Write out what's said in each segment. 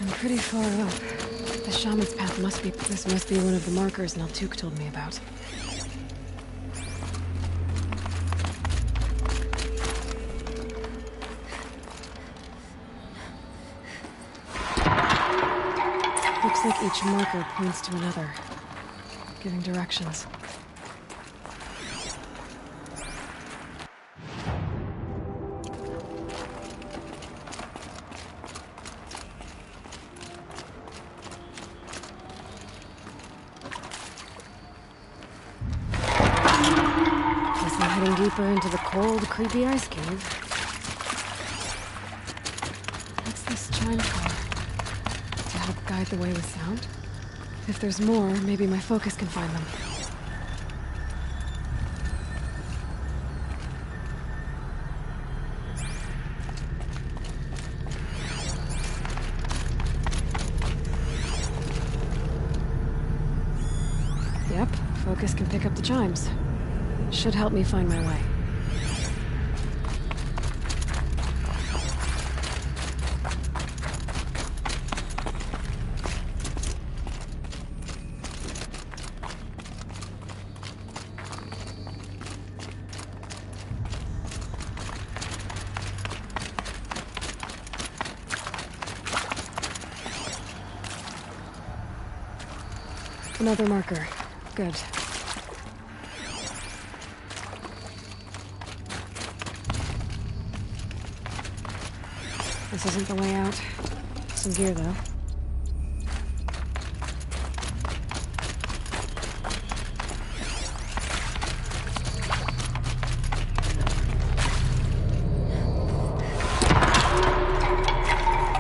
I'm pretty far up. The shaman's path must be... This must be one of the markers Naltuk told me about. Looks like each marker points to another, giving directions. Deeper into the cold, creepy ice cave. What's this chime for? To help guide the way with sound? If there's more, maybe my focus can find them. Yep, focus can pick up the chimes. Should help me find my way. Another marker. Good. This isn't the way out. Some gear, though.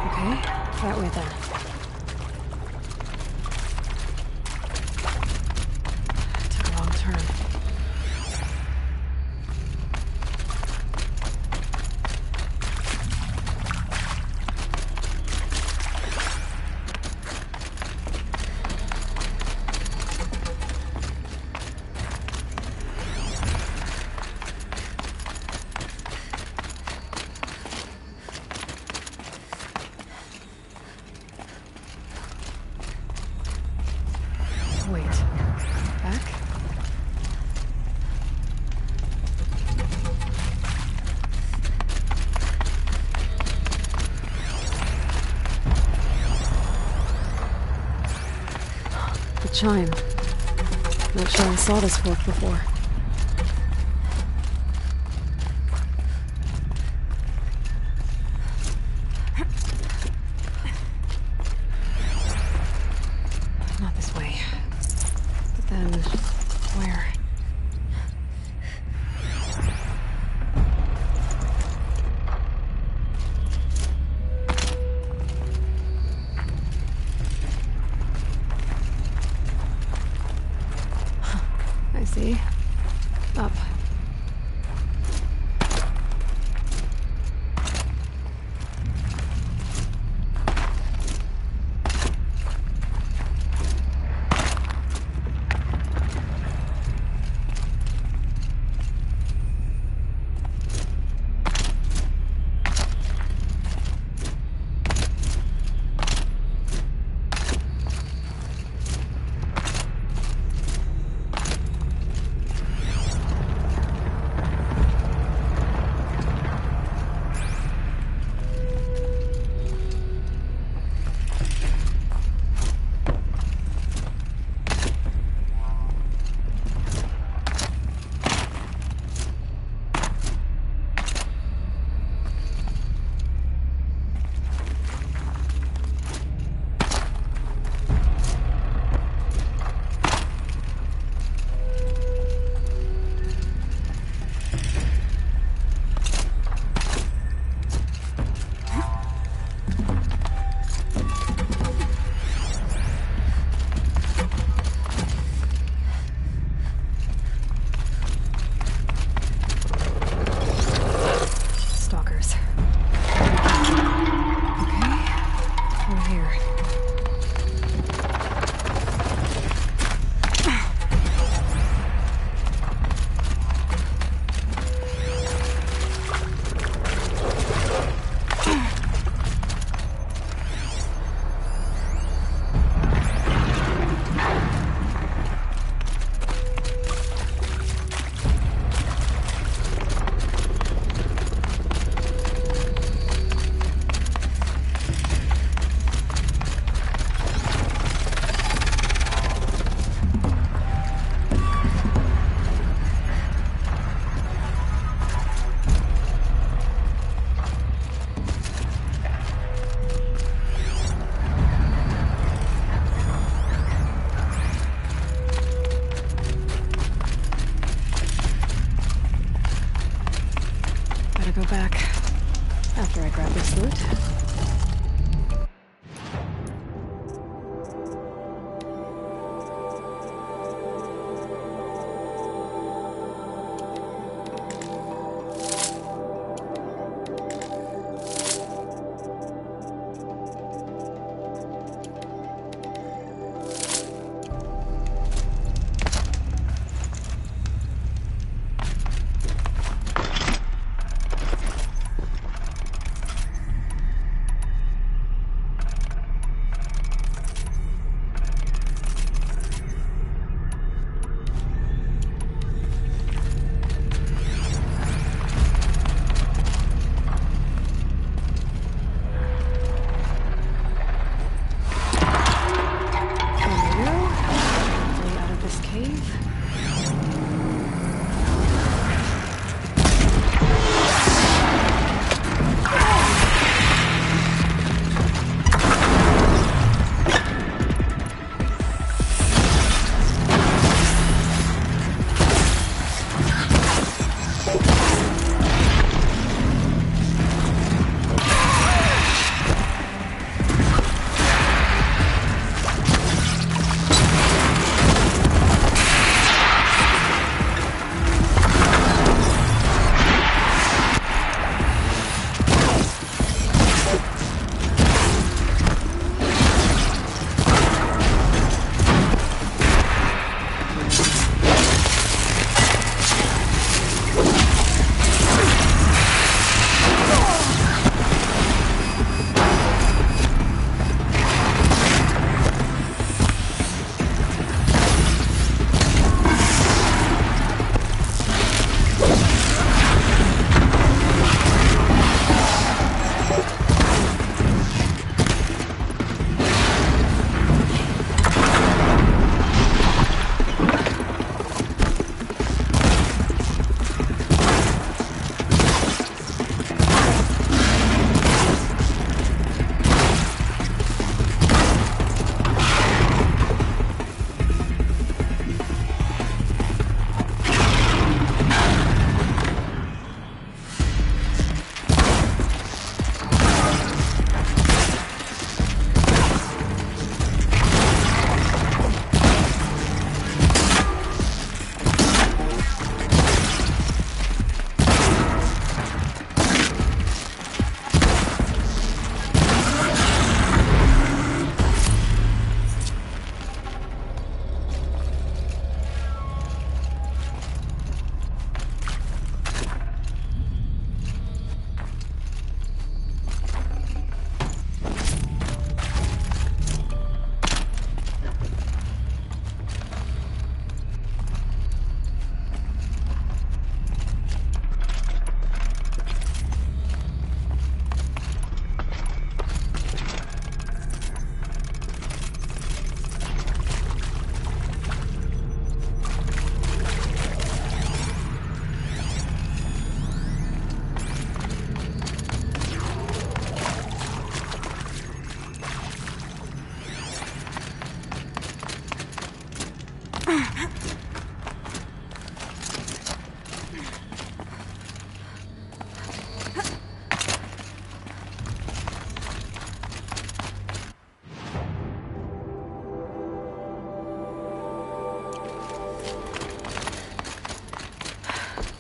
Okay, that way then. Took a long turn. Wait. Back? The chime. Not sure I saw this fork before. Not this way. But then, where? I see. Up.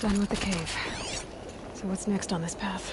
Done with the cave. So what's next on this path?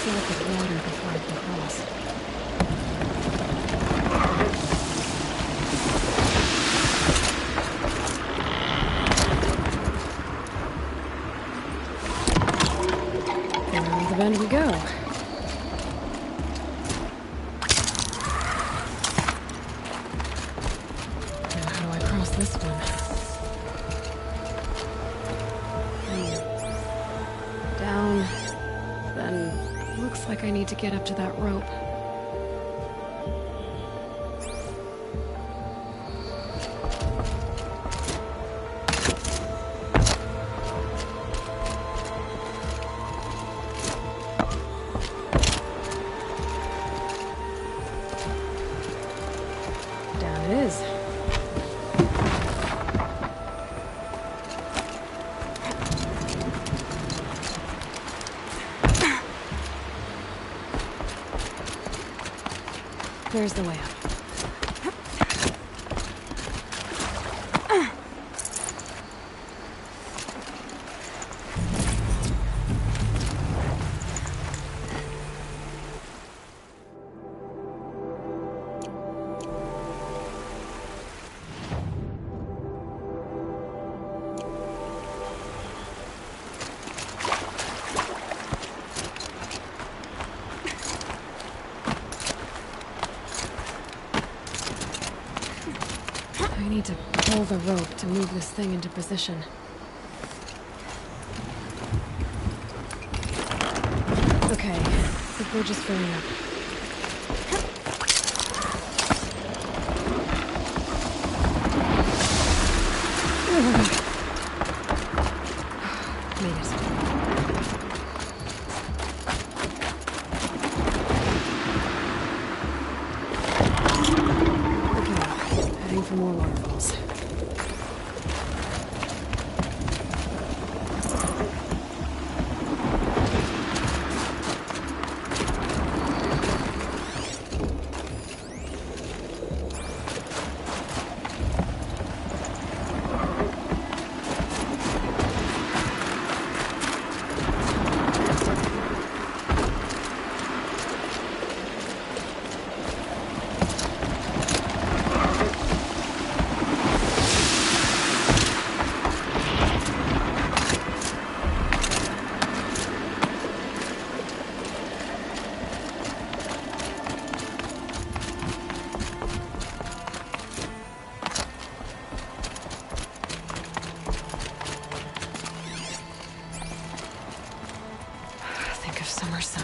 Fill up with water before I can cross. Around the bend we go. Now how do I cross this one? Down, then looks like I need to get up to that rope. Down it is. There's the way up. I need to pull the rope to move this thing into position. Okay, the bridge is filling up. Made it. Heading for more waterfalls. Think of summer sun.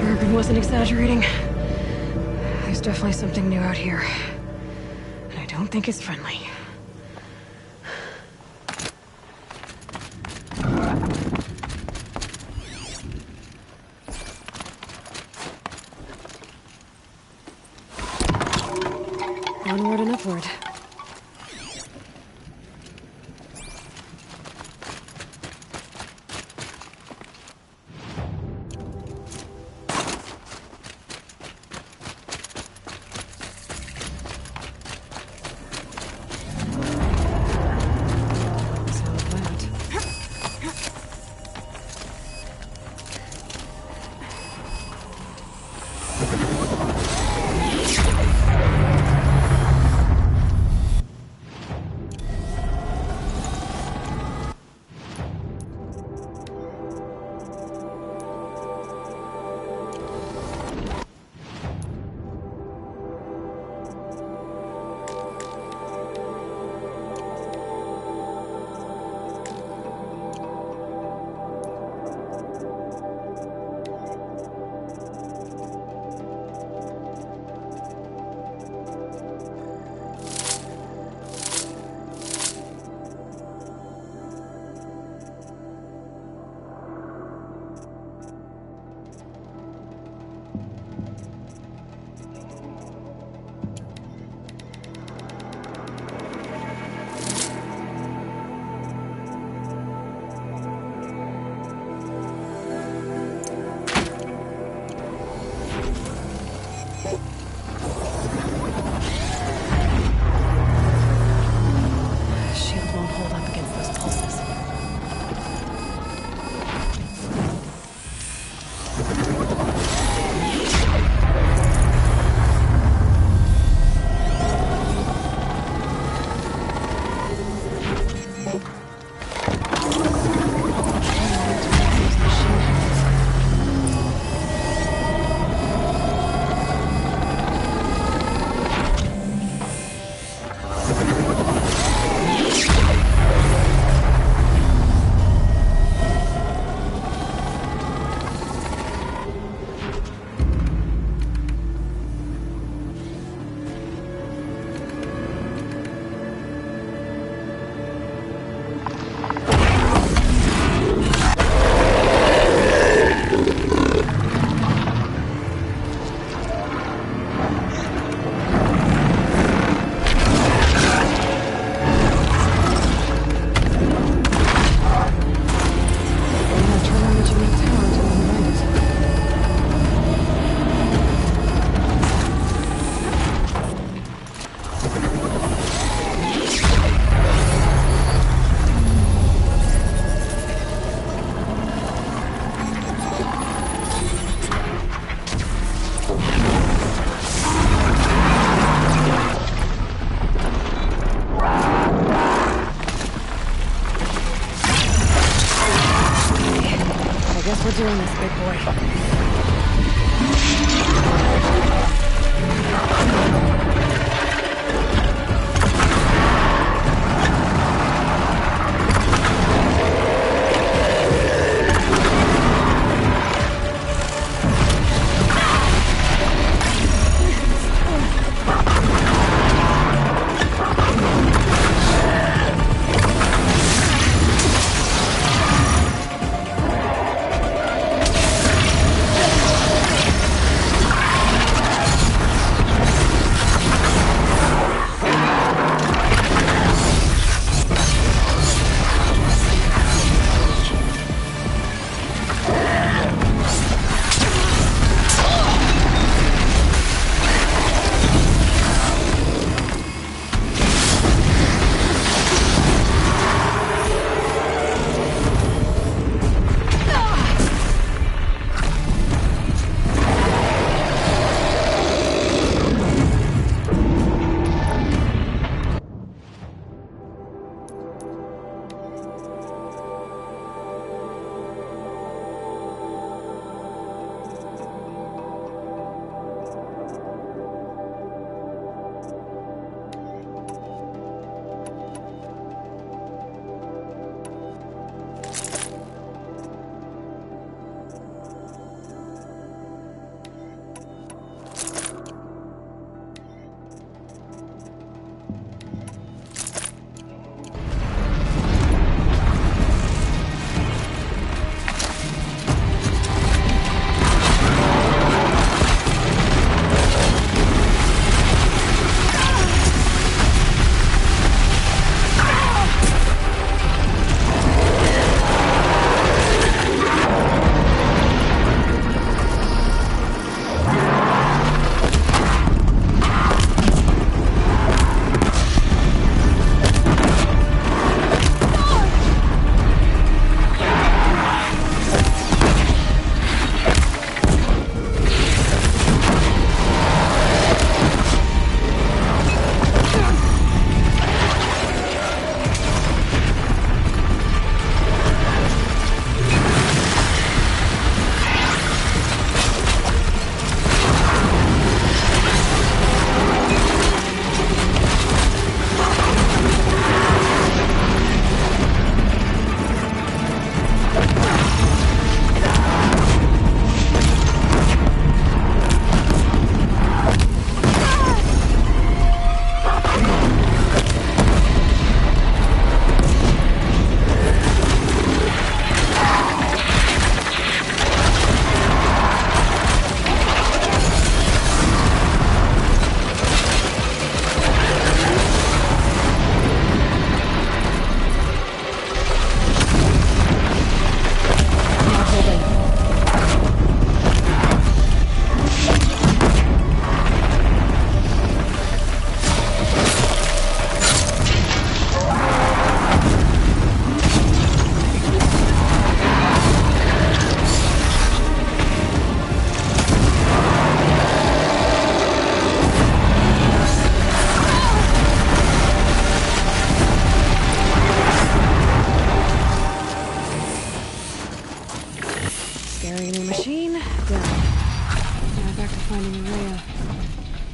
Urban wasn't exaggerating. There's definitely something new out here. And I don't think it's friendly. Onward and upward. We're doing this, big boy.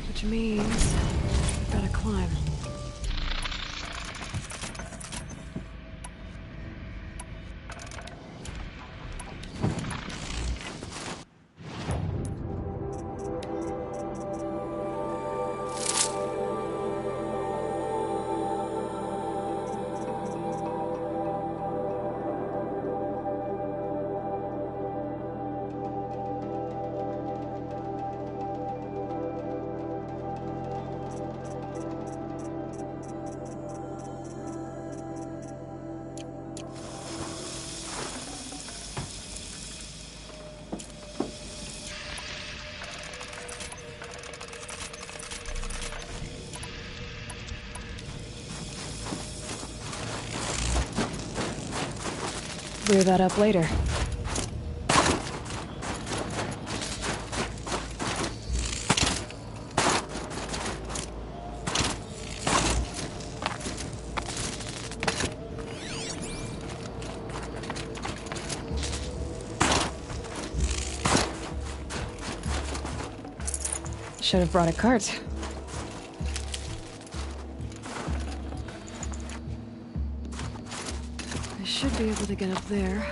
Which means I've gotta climb. Clear that up later. Should have brought a cart. I should be able to get up there.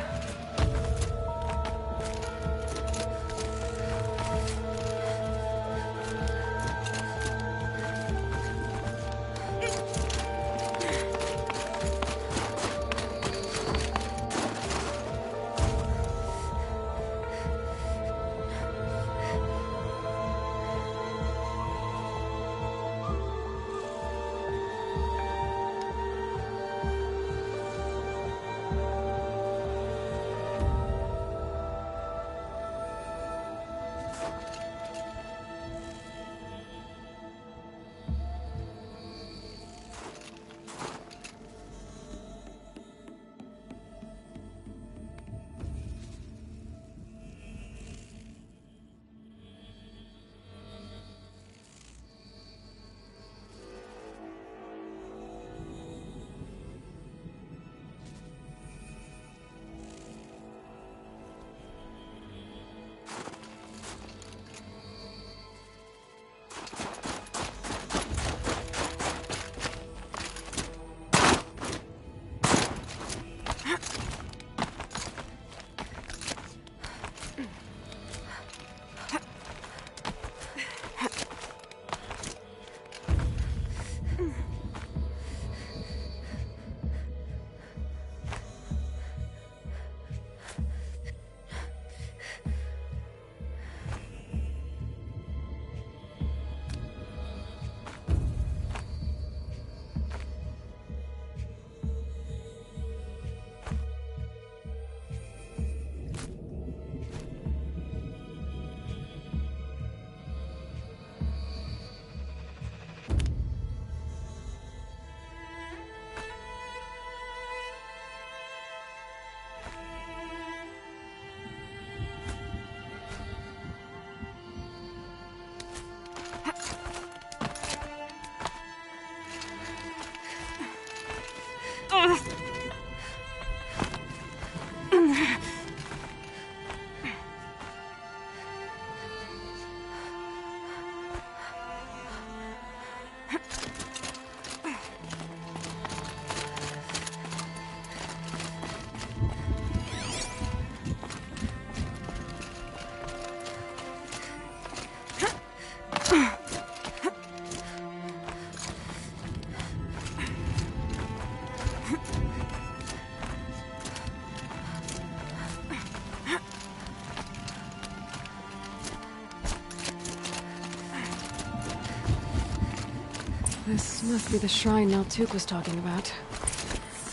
This must be the shrine Naltuk was talking about.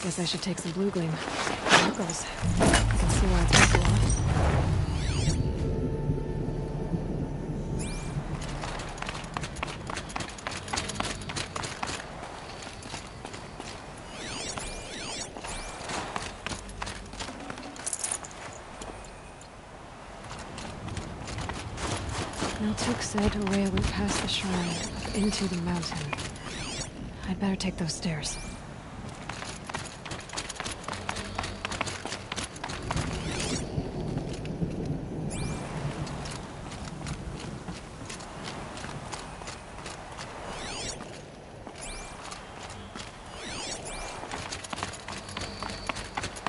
Guess I should take some blue gleam. Knuckles. I can see why it's worth a lot. Naltuk said Ourea went past the shrine, into the mountain. I'd better take those stairs.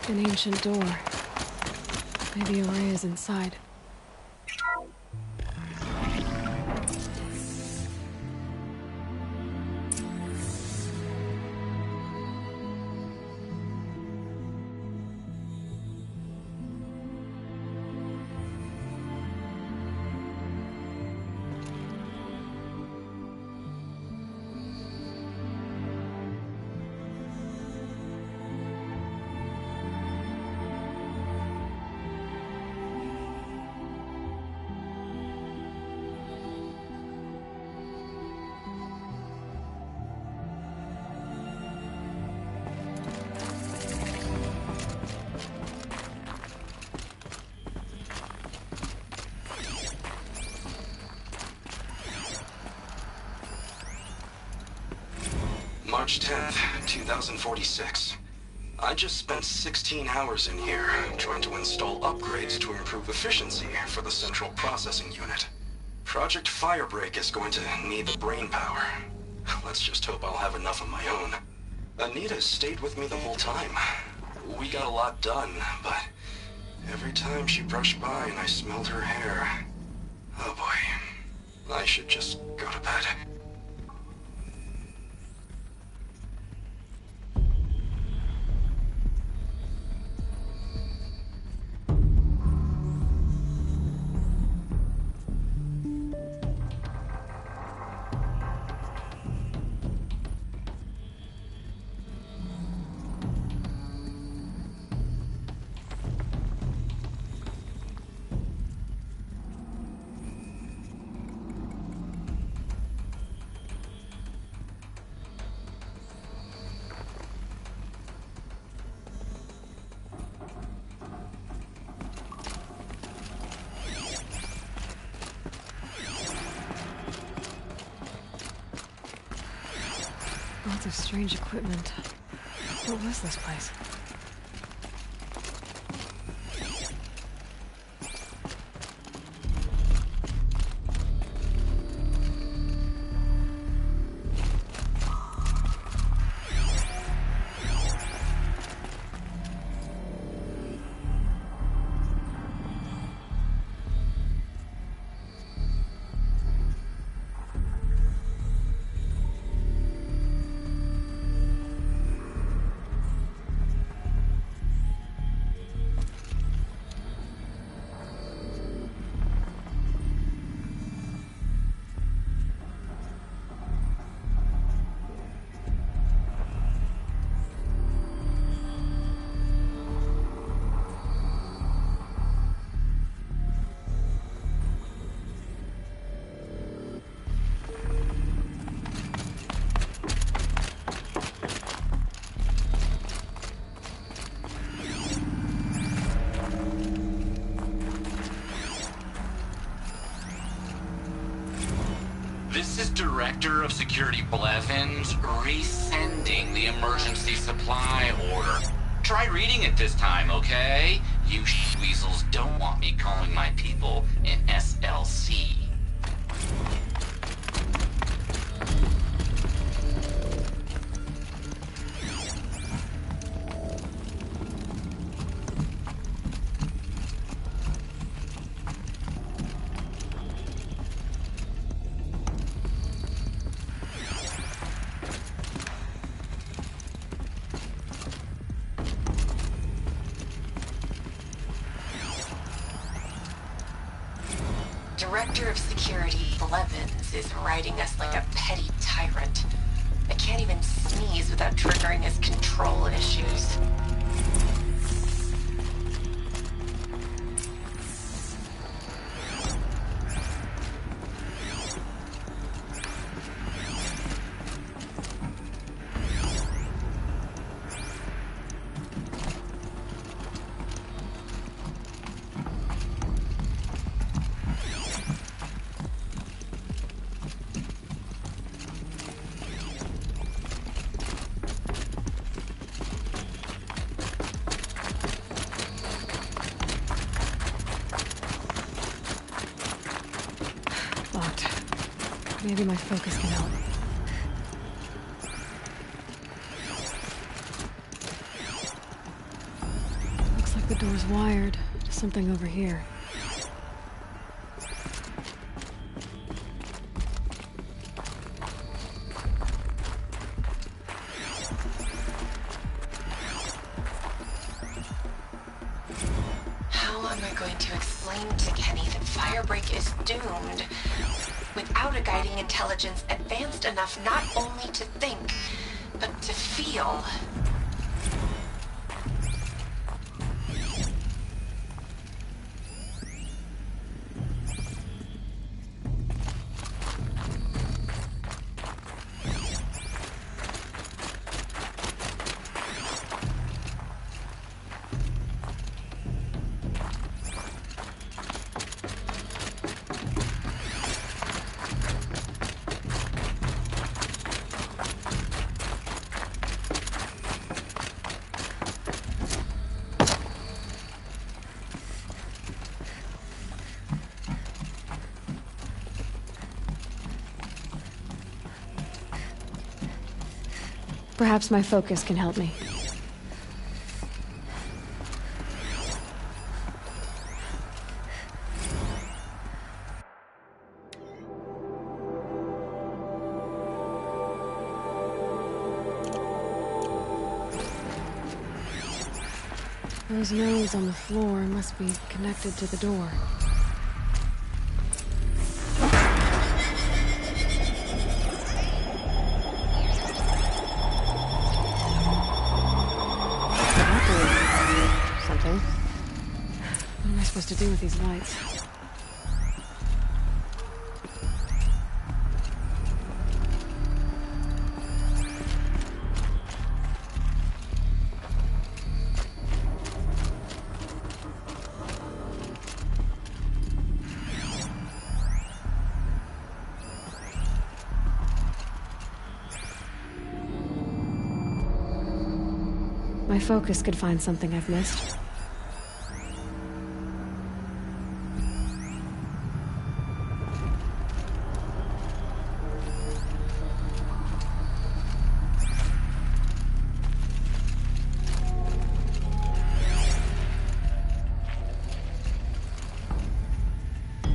An ancient door. Maybe Ourea's inside. March 10th, 2046. I just spent 16 hours in here, trying to install upgrades to improve efficiency for the central processing unit. Project Firebreak is going to need the brain power. Let's just hope I'll have enough of my own. Anita stayed with me the whole time. We got a lot done, but every time she brushed by and I smelled her hair... Oh boy. I should just go to bed. Lots of strange equipment. What was this place? This is Director of Security Blevins resending the emergency supply order. Try reading it this time, okay? You weasels don't want me calling my people in SLC. Director of Security Blevins is riding us like a petty tyrant. I can't even sneeze without triggering his control issues. Locked. Maybe my focus can help. Looks like the door's wired to something over here. How am I going to explain to Kenny that Firebreak is doomed without a guiding intelligence advanced enough not only to think, but to feel? Perhaps my focus can help me. Those nodes on the floor must be connected to the door. Something. What am I supposed to do with these lights? My focus could find something I've missed.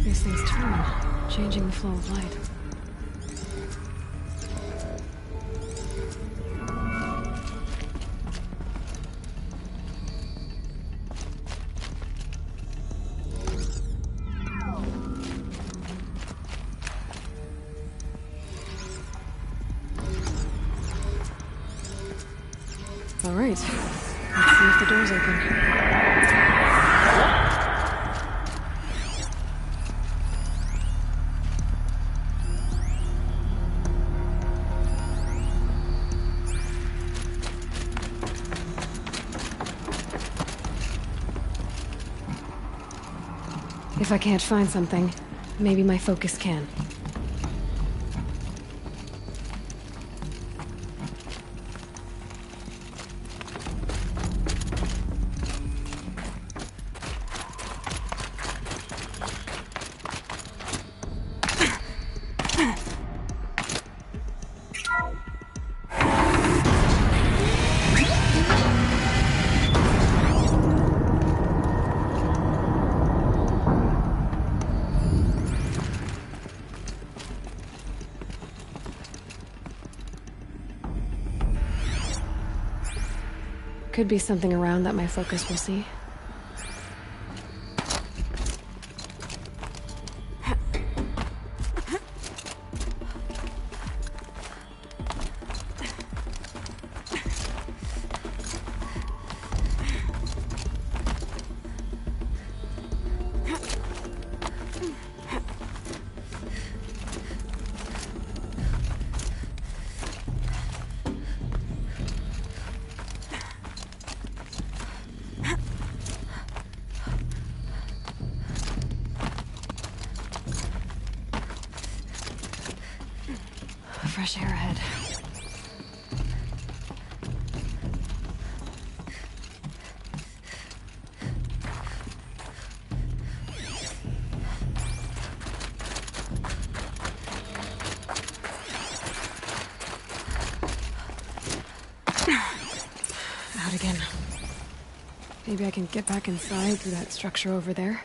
These things turn, changing the flow of light. All right, let's see if the door's open. If I can't find something, maybe my focus can. Could be something around that my focus will see. Fresh air ahead. Out again. Maybe I can get back inside through that structure over there.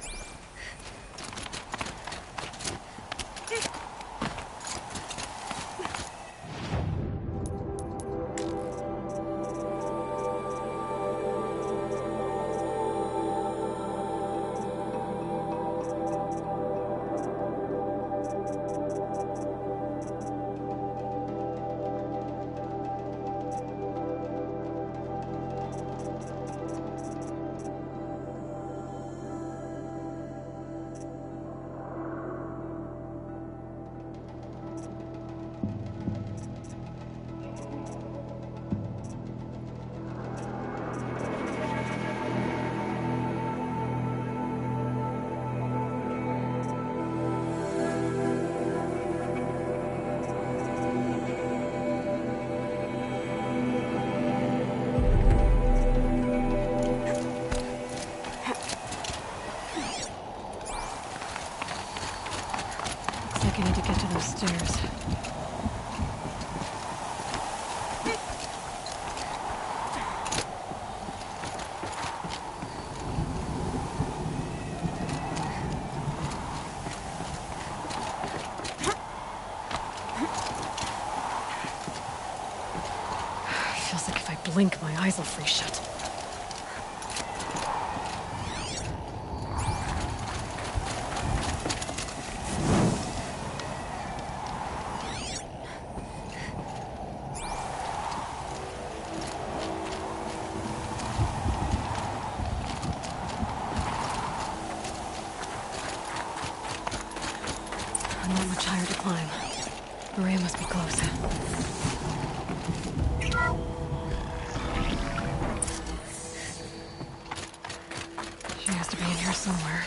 blink, my eyes will freeze shut. Not much higher to climb. Maria must be close. She has to be in here somewhere.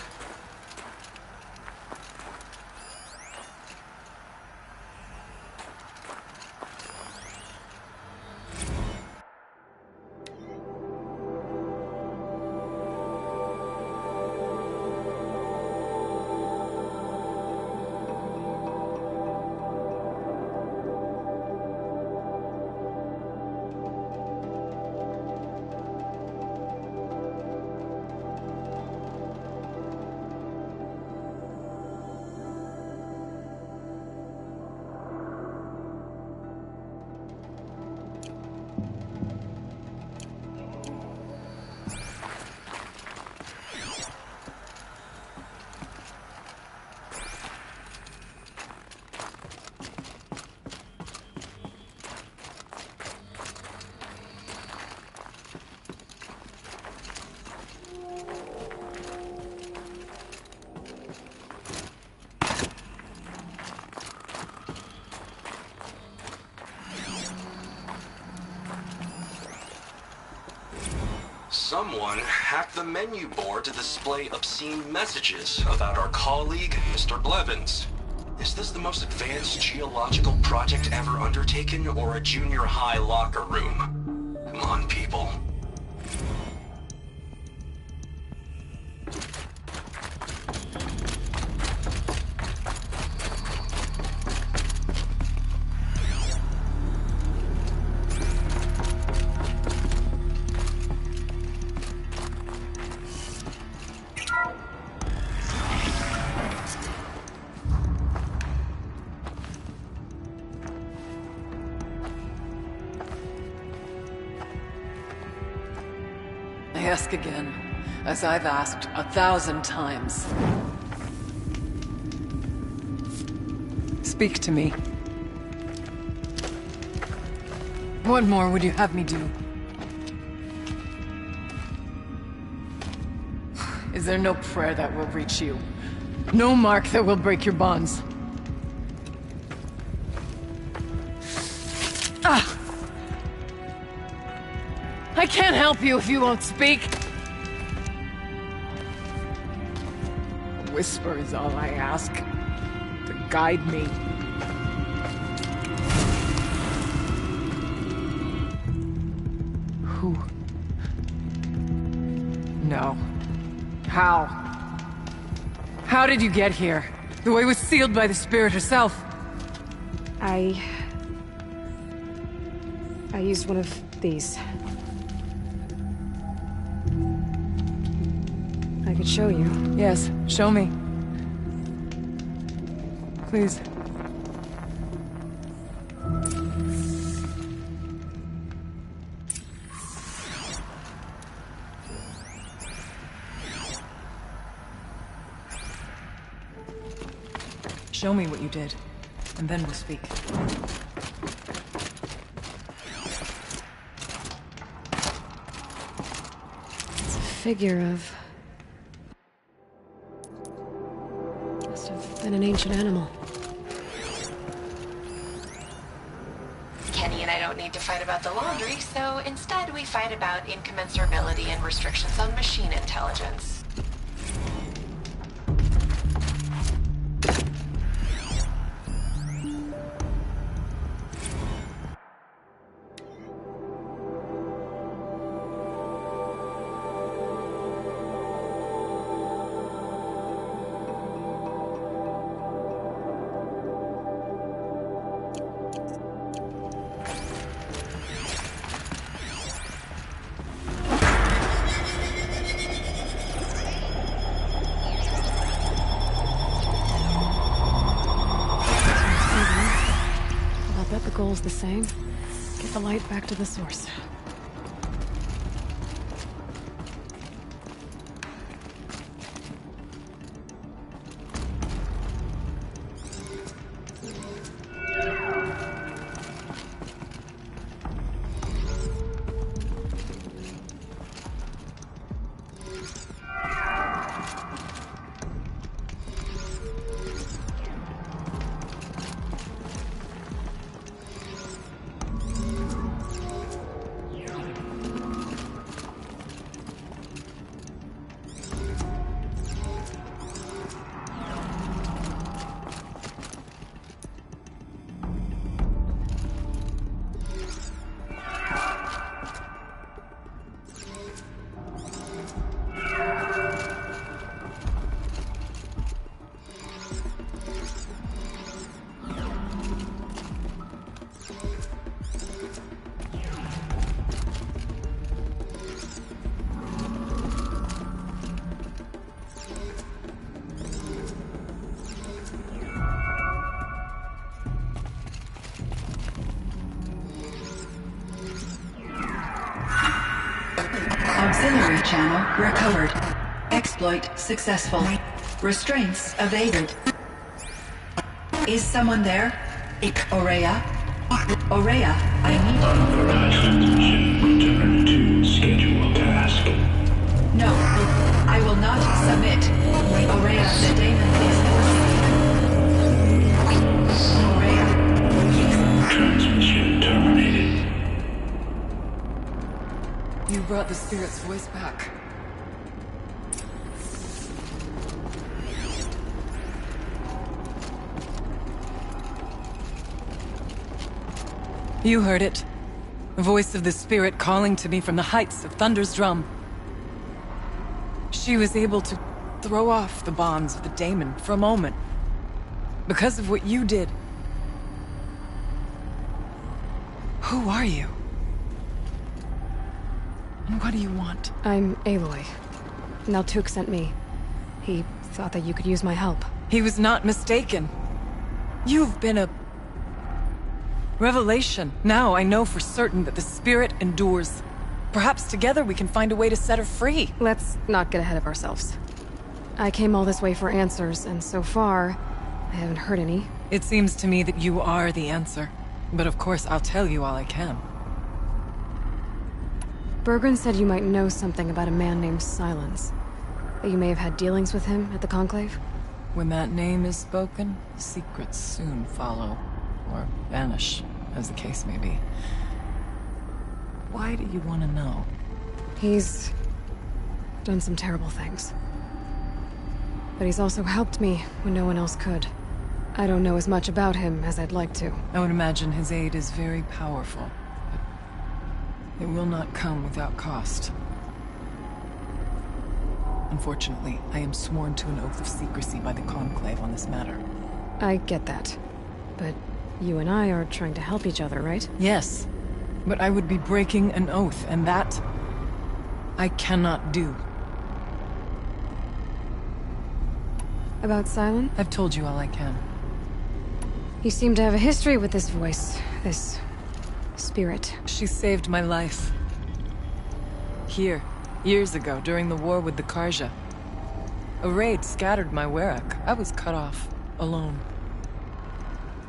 Someone hacked the menu board to display obscene messages about our colleague, Mr. Blevins. Is this the most advanced geological project ever undertaken, or a junior high locker room? Come on, people. I ask again, as I've asked 1,000 times. Speak to me. What more would you have me do? Is there no prayer that will reach you? No mark that will break your bonds? Ah! I can't help you if you won't speak. A whisper is all I ask. To guide me. Who? No. How? How did you get here? The way was sealed by the Spirit herself. I used one of these. I could show you. Yes, show me. Please. Show me what you did, and then we'll speak. It's a figure of... must have been an ancient animal. Kenny and I don't need to fight about the laundry, so instead we fight about incommensurability and restrictions on machine intelligence. Goal's the same. Get the light back to the source. Auxiliary channel recovered. Exploit successful. Restraints evaded. Is someone there? Aurea? Aurea, I need you. Unauthorized transmission. Return to scheduled task. No, I will not submit. Aurea, the daemon is Aurea. Transmission terminated. You brought the spirit's voice back. You heard it. The voice of the spirit calling to me from the heights of Thunder's Drum. She was able to throw off the bonds of the daemon for a moment. Because of what you did. Who are you? And what do you want? I'm Aloy. Naltuk sent me. He thought that you could use my help. He was not mistaken. You've been a revelation. Now I know for certain that the spirit endures. Perhaps together we can find a way to set her free. Let's not get ahead of ourselves. I came all this way for answers, and so far, I haven't heard any. It seems to me that you are the answer. But of course, I'll tell you all I can. Bergren said you might know something about a man named Silence. That you may have had dealings with him at the Conclave? When that name is spoken, secrets soon follow. Or vanish, as the case may be. Why do you want to know? He's done some terrible things. But he's also helped me when no one else could. I don't know as much about him as I'd like to. I would imagine his aid is very powerful, but it will not come without cost. Unfortunately, I am sworn to an oath of secrecy by the Conclave on this matter. I get that. But you and I are trying to help each other, right? Yes, but I would be breaking an oath, and that I cannot do. About Silent? I've told you all I can. You seem to have a history with this voice, this spirit. She saved my life. Here, years ago, during the war with the Karja. A raid scattered my Werak. I was cut off, alone.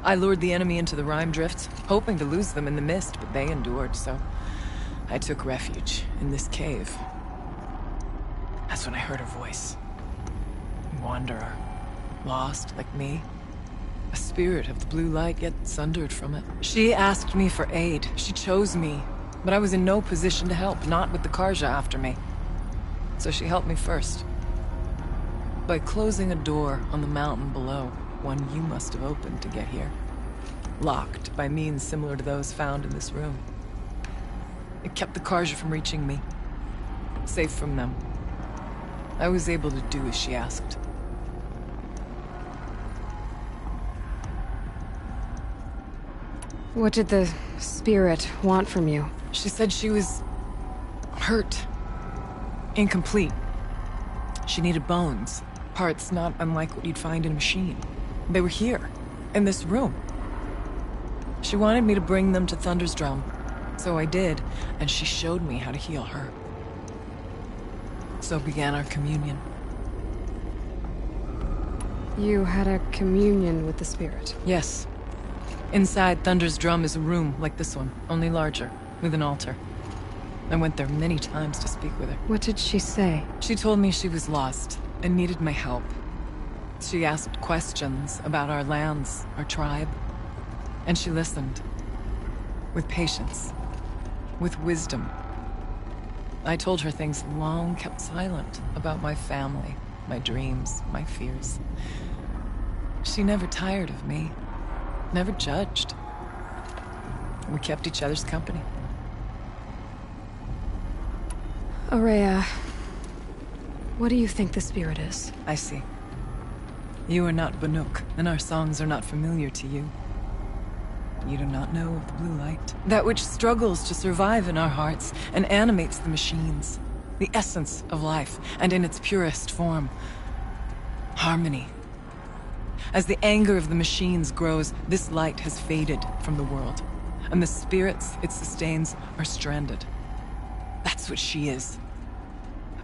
I lured the enemy into the Rime Drifts, hoping to lose them in the mist, but they endured, so I took refuge in this cave. That's when I heard her voice. A wanderer, lost like me. A spirit of the blue light, yet sundered from it. She asked me for aid. She chose me, but I was in no position to help, not with the Karja after me. So she helped me first. By closing a door on the mountain below. One you must have opened to get here. Locked by means similar to those found in this room. It kept the Karja from reaching me. Safe from them. I was able to do as she asked. What did the spirit want from you? She said she was hurt. Incomplete. She needed bones. Parts not unlike what you'd find in a machine. They were here, in this room. She wanted me to bring them to Thunder's Drum. So I did, and she showed me how to heal her. So began our communion. You had a communion with the spirit? Yes. Inside Thunder's Drum is a room like this one, only larger, with an altar. I went there many times to speak with her. What did she say? She told me she was lost and needed my help. She asked questions about our lands, our tribe, and she listened. With patience. With wisdom. I told her things long kept silent about my family, my dreams, my fears. She never tired of me. Never judged. We kept each other's company. Aurea, what do you think the spirit is? I see. You are not Banuk, and our songs are not familiar to you. You do not know of the blue light. That which struggles to survive in our hearts and animates the machines. The essence of life, and in its purest form. Harmony. As the anger of the machines grows, this light has faded from the world. And the spirits it sustains are stranded. That's what she is.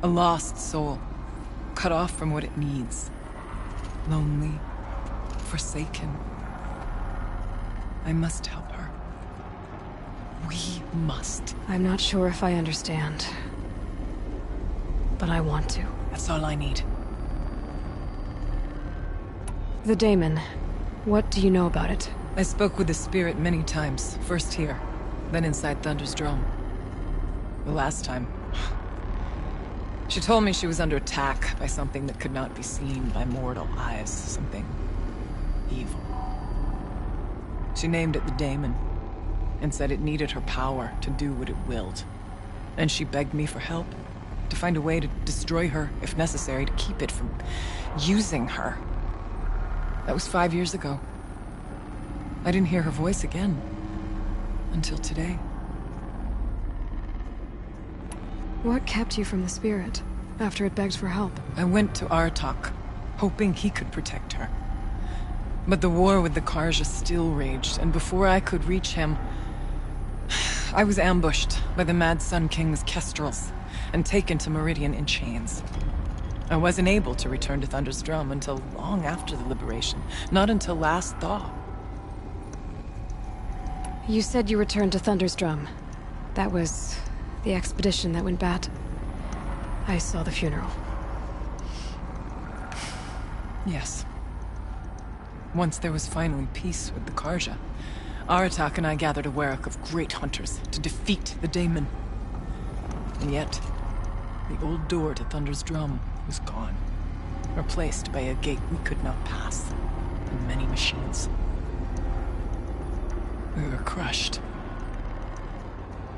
A lost soul, cut off from what it needs. Lonely, forsaken. I must help her. We must. I'm not sure if I understand. But I want to. That's all I need. The Daemon. What do you know about it? I spoke with the spirit many times. First here, then inside Thunder's Drum. The last time... She told me she was under attack by something that could not be seen by mortal eyes. Something... evil. She named it the Daemon, and said it needed her power to do what it willed. And she begged me for help, to find a way to destroy her, if necessary, to keep it from using her. That was 5 years ago. I didn't hear her voice again. Until today. What kept you from the spirit, after it begged for help? I went to Aratak, hoping he could protect her. But the war with the Karja still raged, and before I could reach him... I was ambushed by the Mad Sun King's Kestrels, and taken to Meridian in chains. I wasn't able to return to Thunder's Drum until long after the liberation, not until last thaw. You said you returned to Thunder's Drum. That was the expedition that went bad. I saw the funeral. Yes. Once there was finally peace with the Karja, Aratak and I gathered a Werak of great hunters to defeat the Daemon. And yet, the old door to Thunder's Drum was gone, replaced by a gate we could not pass, and many machines. We were crushed.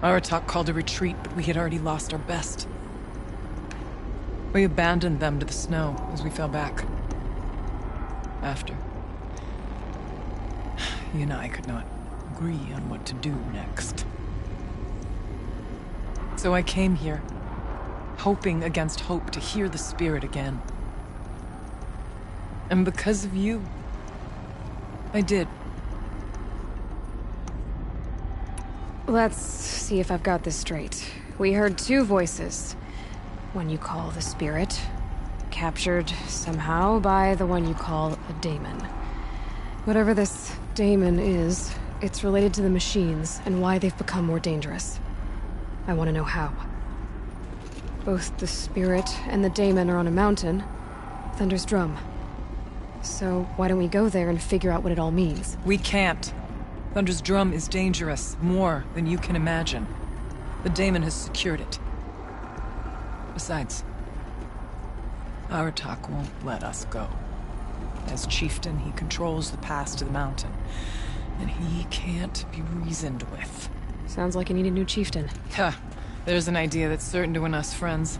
Aratak called a retreat, but we had already lost our best. We abandoned them to the snow as we fell back. After, he and I could not agree on what to do next. So I came here, hoping against hope to hear the spirit again. And because of you, I did. Let's see if I've got this straight. We heard two voices. One you call the spirit, captured somehow by the one you call a daemon. Whatever this daemon is, it's related to the machines and why they've become more dangerous. I want to know how. Both the spirit and the daemon are on a mountain, Thunder's Drum. So why don't we go there and figure out what it all means? We can't. Thunder's Drum is dangerous, more than you can imagine. The daemon has secured it. Besides, Aratak won't let us go. As chieftain, he controls the pass to the mountain, and he can't be reasoned with. Sounds like you need a new chieftain. Huh. There's an idea that's certain to win us friends.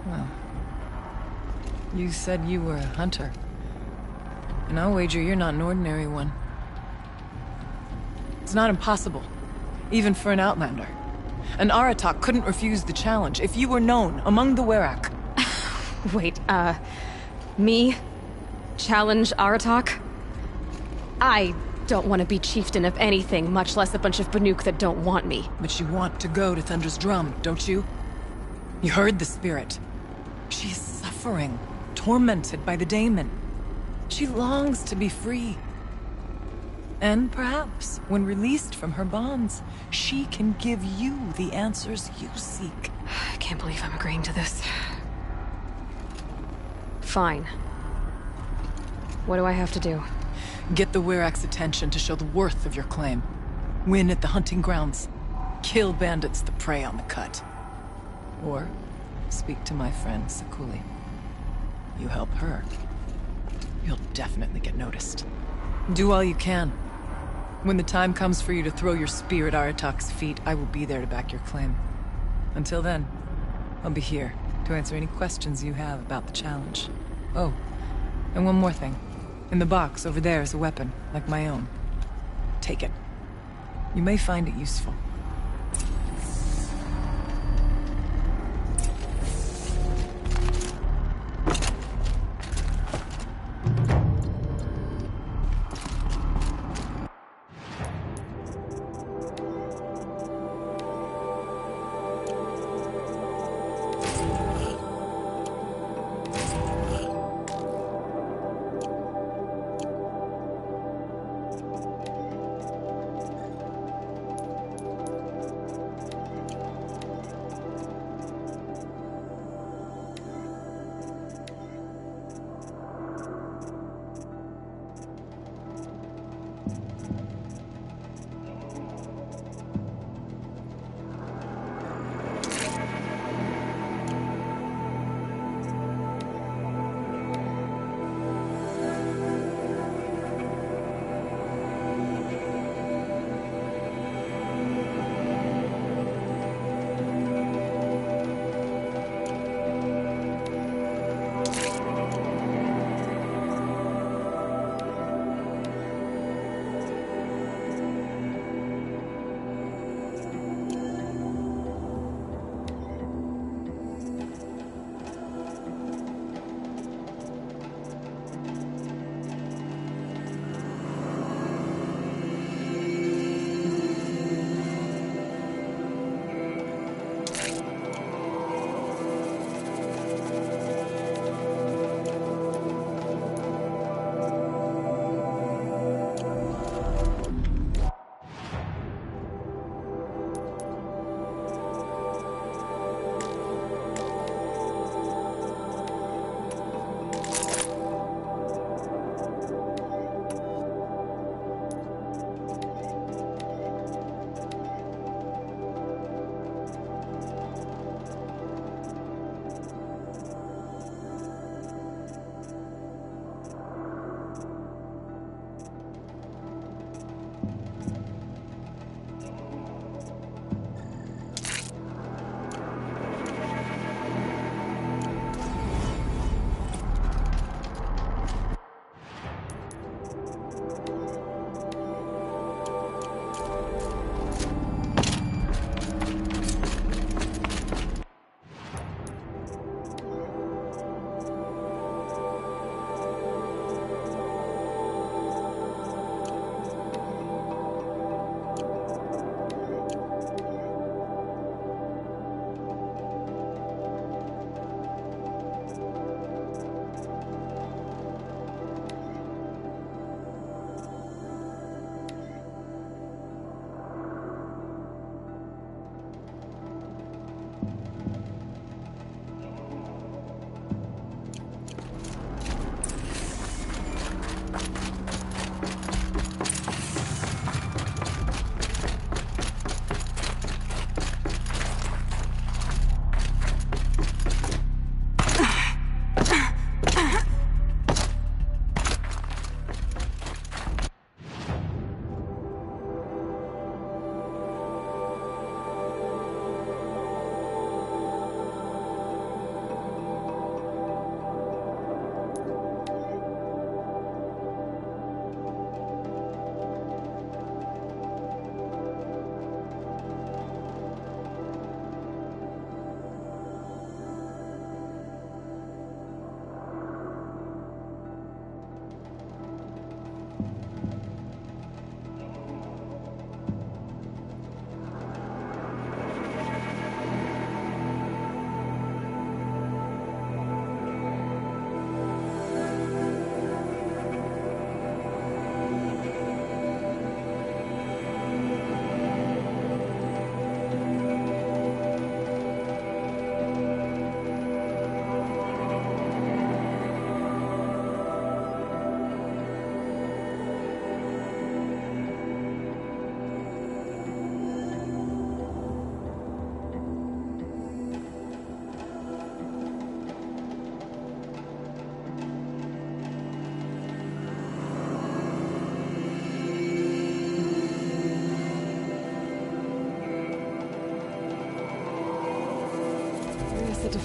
Well, you said you were a hunter. And I'll wager you're not an ordinary one. It's not impossible, even for an outlander. And Aratak couldn't refuse the challenge if you were known among the Werak. Wait, me? Challenge Aratak? I don't want to be chieftain of anything, much less a bunch of Banuk that don't want me. But you want to go to Thunder's Drum, don't you? You heard the spirit. She is suffering, tormented by the daemon. She longs to be free. And perhaps, when released from her bonds, she can give you the answers you seek. I can't believe I'm agreeing to this. Fine. What do I have to do? Get the Werak's attention to show the worth of your claim. Win at the hunting grounds. Kill bandits that prey on the cut. Or speak to my friend Sakuli. You help her, you'll definitely get noticed. Do all you can. When the time comes for you to throw your spear at Aratak's feet, I will be there to back your claim. Until then, I'll be here to answer any questions you have about the challenge. Oh, and one more thing. In the box over there is a weapon, like my own. Take it. You may find it useful.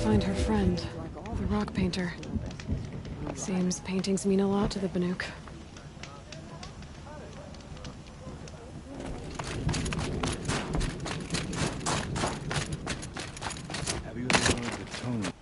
find her friend, the rock painter. Seems paintings mean a lot to the Banuk. Have you ever heard the tone?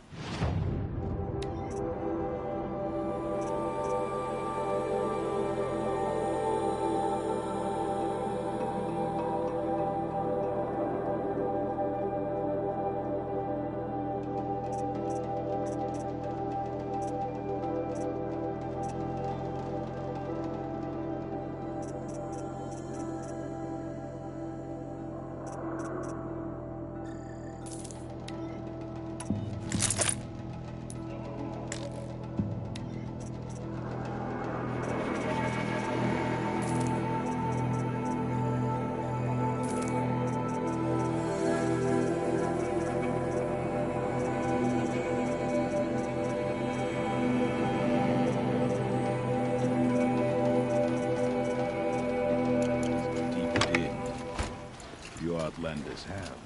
Outlanders have.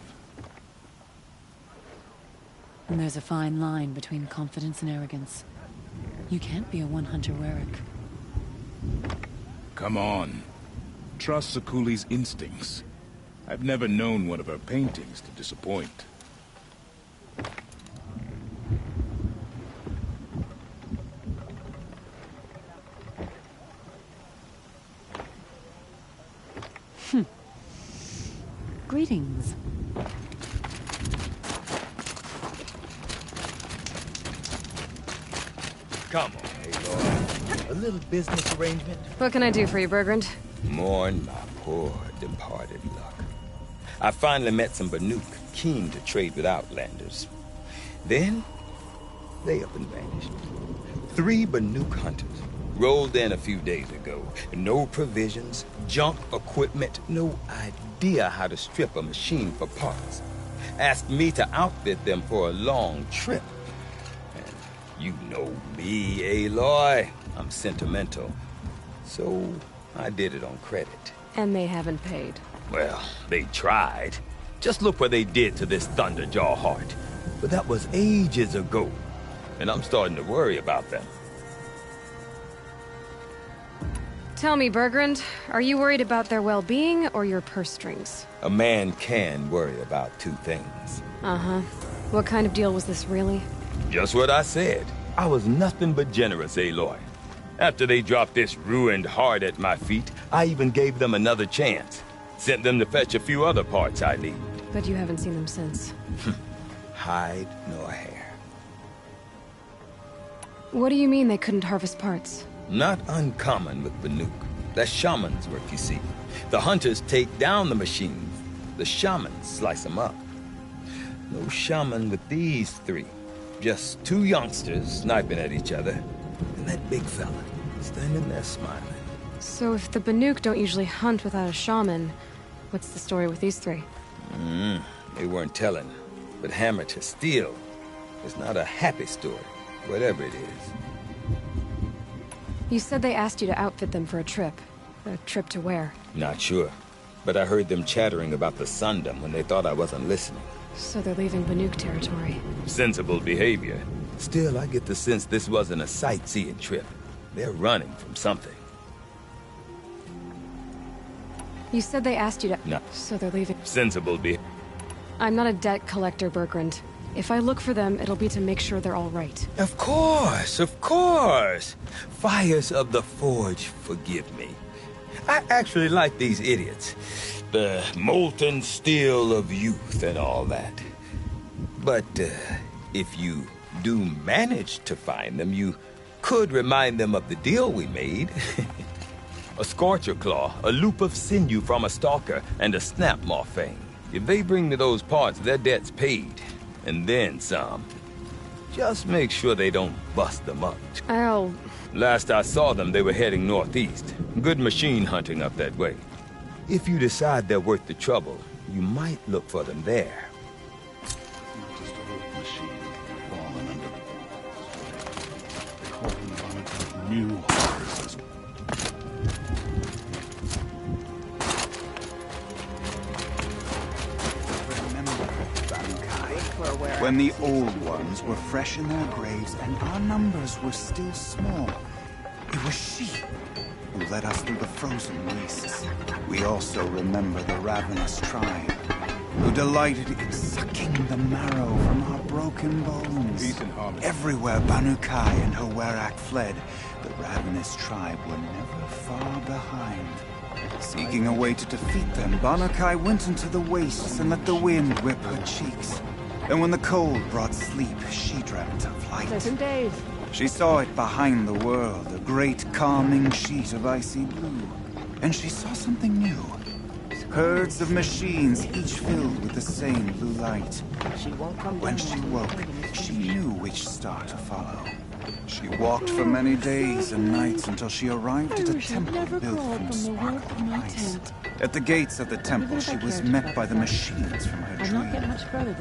And there's a fine line between confidence and arrogance. You can't be a one-hunter Werak. Come on. Trust Sakuli's instincts. I've never known one of her paintings to disappoint. Greetings. Come on, Aloy. A little business arrangement? What can I do for you, Bergrand? Mourn my poor departed luck. I finally met some Banuk keen to trade with Outlanders. Then, they up and vanished. 3 Banuk hunters rolled in a few days ago. No provisions, junk equipment, no idea how to strip a machine for parts. Asked me to outfit them for a long trip. And you know me, Aloy. I'm sentimental. So I did it on credit. And they haven't paid. Well, they tried. Just look what they did to this Thunderjaw heart. But that was ages ago. And I'm starting to worry about them. Tell me, Bergrand, are you worried about their well-being or your purse strings? A man can worry about 2 things. Uh-huh. What kind of deal was this, really? Just what I said. I was nothing but generous, Aloy. After they dropped this ruined heart at my feet, I even gave them another chance. Sent them to fetch a few other parts I need. But you haven't seen them since. Hide nor hair. What do you mean they couldn't harvest parts? Not uncommon with Banuk. That's shaman's work, you see. The hunters take down the machines. The shamans slice them up. No shaman with these 3. Just 2 youngsters sniping at each other. And that big fella standing there smiling. So if the Banuk don't usually hunt without a shaman, what's the story with these 3? They weren't telling. But hammer to steel is not a happy story, whatever it is. You said they asked you to outfit them for a trip. A trip to where? Not sure. But I heard them chattering about the Sundom when they thought I wasn't listening. So they're leaving Banuk territory. Sensible behavior. Still, I get the sense this wasn't a sightseeing trip. They're running from something. You said they asked you to... No. So they're leaving... Sensible behavior. I'm not a debt collector, Bergrand. If I look for them, it'll be to make sure they're all right. Of course, of course. Fires of the Forge, forgive me. I actually like these idiots. The molten steel of youth and all that. But if you do manage to find them, you could remind them of the deal we made. A Scorcher Claw, a loop of sinew from a stalker, and a Snapmaw Fang. If they bring me those parts, their debt's paid. And then some. Just make sure they don't bust them up. I'll... Last I saw them, they were heading northeast. Good machine hunting up that way. If you decide they're worth the trouble, you might look for them there. Just a old machine fallen under the walls. They call them one new horrors. when the old ones were fresh in their graves and our numbers were still small. It was she who led us through the frozen wastes. We also remember the ravenous tribe, who delighted in sucking the marrow from our broken bones. Peace and harmony. Everywhere Banu Kai and her Werak fled, the ravenous tribe were never far behind. Seeking a way to defeat them, Banu Kai went into the wastes and let the wind whip her cheeks. And when the cold brought sleep, she dreamt of light. She saw it behind the world, a great calming sheet of icy blue. And she saw something new. Herds of machines, each filled with the same blue light. When she woke, she knew which star to follow. She walked for many days and nights until she arrived at a temple built from sparkling ice. At the gates of the temple, she was met by the machines from her dream,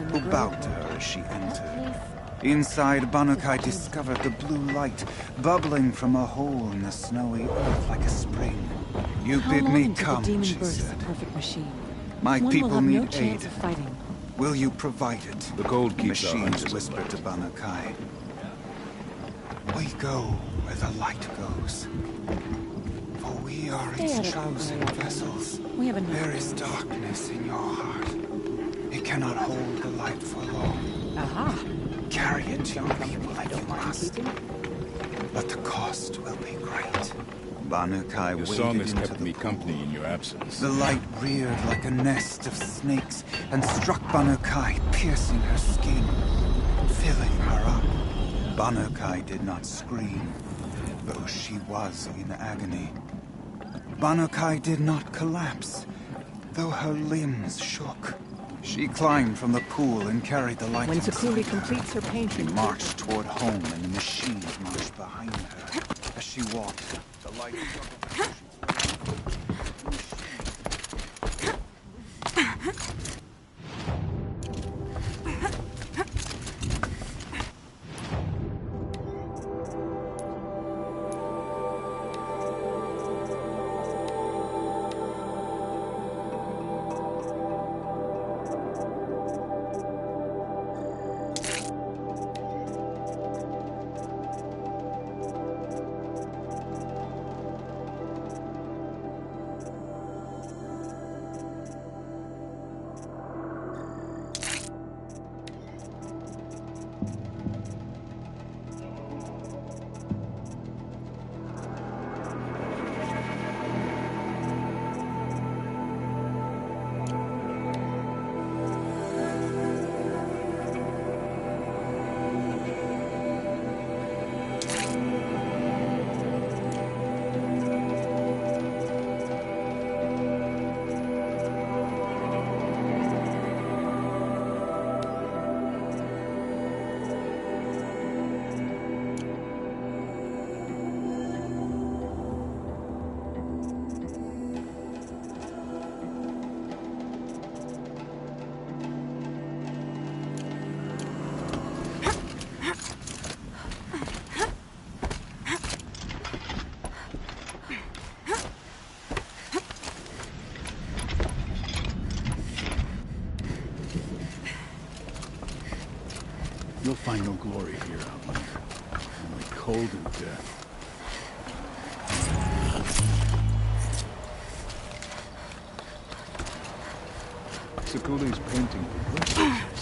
who bowed to her as she entered. Inside, Banu Kai discovered the blue light bubbling from a hole in the snowy earth like a spring. You bid me come, she said. My people need aid. Will you provide it? The cold keeps our machines hunters whispered to Banu Kai. We go where the light goes. For we are its chosen vessels. There is darkness in your heart. It cannot hold the light for long. Carry it to your people if you must. But the cost will be great. Banu Kai Your waded song has into kept the me company in your absence. The light reared like a nest of snakes and struck Banu Kai, piercing her skin, filling her up. Banu Kai did not scream, though she was in agony. Banu Kai did not collapse, though her limbs shook. She climbed from the pool and carried the light. When inside Sakuli her. completes her painting, She marched toward home, and the machines marched behind her. As she walked, the light struggled. You'll find no glory here, Outlander. Only cold and death. Sakuli's painting progresses.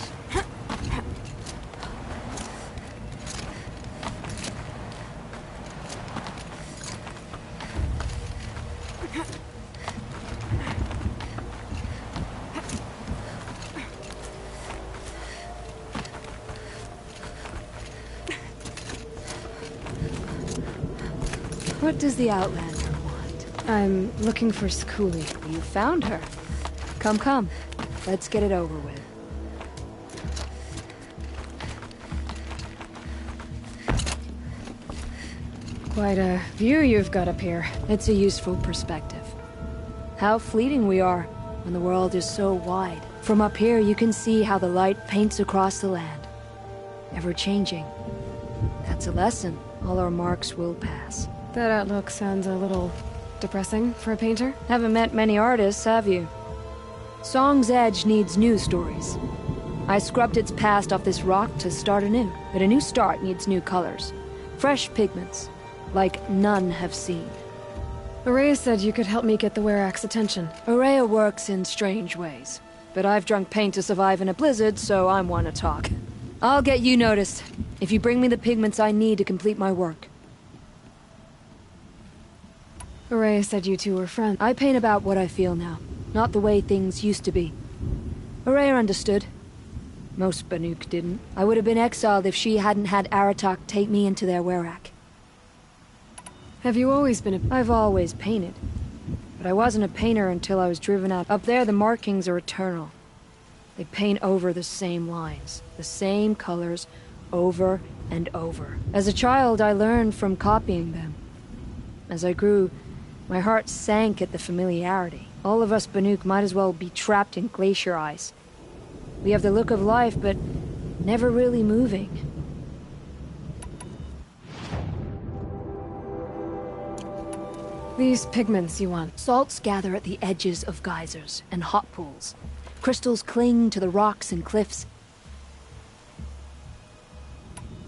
What does the Outlander want? I'm looking for Sakuli. You found her. Come, come. Let's get it over with. Quite a view you've got up here. It's a useful perspective. How fleeting we are when the world is so wide. From up here, you can see how the light paints across the land. Ever changing. That's a lesson. All our marks will pass. That outlook sounds a little depressing for a painter. Haven't met many artists, have you? Song's Edge needs new stories. I scrubbed its past off this rock to start anew. But a new start needs new colors. Fresh pigments, like none have seen. Ourea said you could help me get the Werak's attention. Ourea works in strange ways. But I've drunk paint to survive in a blizzard, so I'm one to talk. I'll get you noticed, if you bring me the pigments I need to complete my work. Ourea said you two were friends. I paint about what I feel now, not the way things used to be. Ourea understood. Most Banuk didn't. I would have been exiled if she hadn't had Aratak take me into their Werak. Have you always been a... I've always painted. But I wasn't a painter until I was driven out. Up there, the markings are eternal. They paint over the same lines, the same colors, over and over. As a child, I learned from copying them. As I grew, my heart sank at the familiarity. All of us Banuk might as well be trapped in glacier ice. We have the look of life, but never really moving. These pigments you want. Salts gather at the edges of geysers and hot pools. Crystals cling to the rocks and cliffs.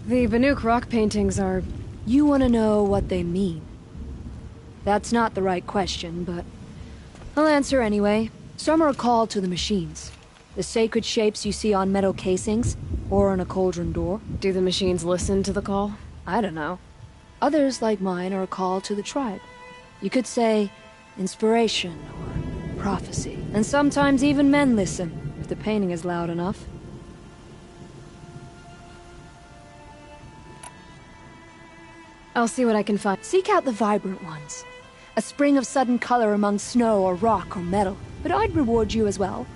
The Banuk rock paintings are... You want to know what they mean. That's not the right question, but I'll answer anyway. Some are called to the machines. The sacred shapes you see on metal casings, or on a cauldron door. Do the machines listen to the call? I don't know. Others, like mine, are a call to the tribe. You could say inspiration or prophecy. And sometimes even men listen, if the painting is loud enough. I'll see what I can find. Seek out the vibrant ones. A spring of sudden color among snow or rock or metal. But I'd reward you as well.